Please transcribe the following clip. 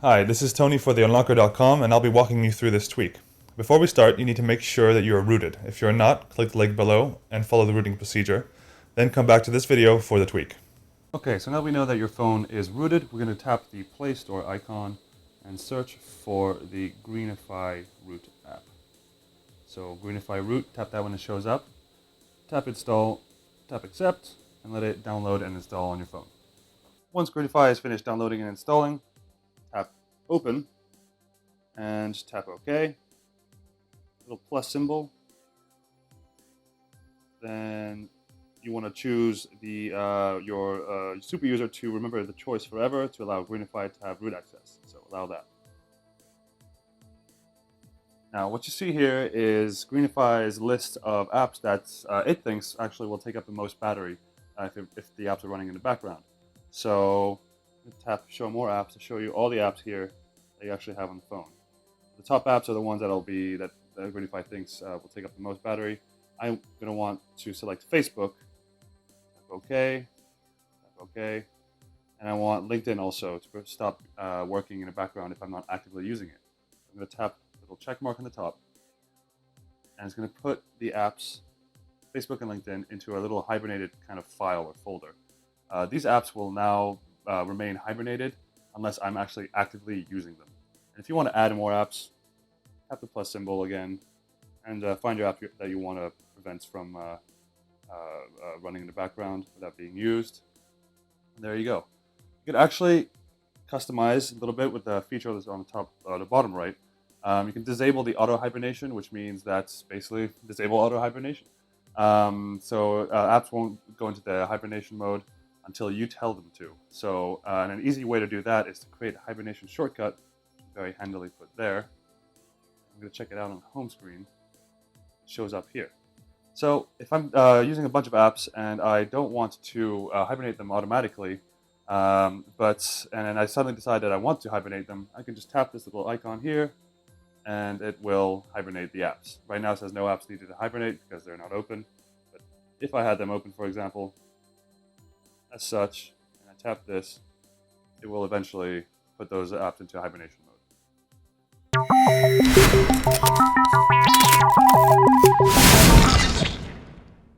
Hi, this is Tony for theunlocker.com, and I'll be walking you through this tweak. Before we start, you need to make sure that you are rooted. If you're not, click the link below and follow the rooting procedure. Then come back to this video for the tweak. Okay, so now we know that your phone is rooted. We're going to tap the Play Store icon and search for the Greenify root app. So Greenify root, tap that when it shows up. Tap install, tap accept, and let it download and install on your phone. Once Greenify is finished downloading and installing, tap open and tap OK. Little plus symbol. Then you want to choose your super user to remember the choice forever to allow Greenify to have root access. So allow that. Now what you see here is Greenify's list of apps that it thinks actually will take up the most battery if the apps are running in the background. So tap show more apps to show you all the apps here that you actually have on the phone. The top apps are the ones that Greenify thinks will take up the most battery. I'm going to want to select Facebook, tap OK, and I want LinkedIn also to stop working in the background if I'm not actively using it. I'm going to tap the little check mark on the top, and it's going to put the apps, Facebook and LinkedIn, into a little hibernated kind of file or folder. These apps will now remain hibernated unless I'm actually actively using them. And if you want to add more apps, tap the plus symbol again and find your app that you want to prevent from running in the background without being used. And there you go. You can actually customize a little bit with the feature that's on the top, the bottom right. You can disable the auto hibernation, which means that's basically disable auto hibernation. So apps won't go into the hibernation mode until you tell them to. So and an easy way to do that is to create a hibernation shortcut, very handily put there. I'm going to check it out on the home screen. It shows up here. So if I'm using a bunch of apps and I don't want to hibernate them automatically, and I suddenly decide that I want to hibernate them, I can just tap this little icon here and it will hibernate the apps. Right now it says no apps needed to hibernate because they're not open. But if I had them open, for example, as such, and I tap this, it will eventually put those apps into hibernation mode.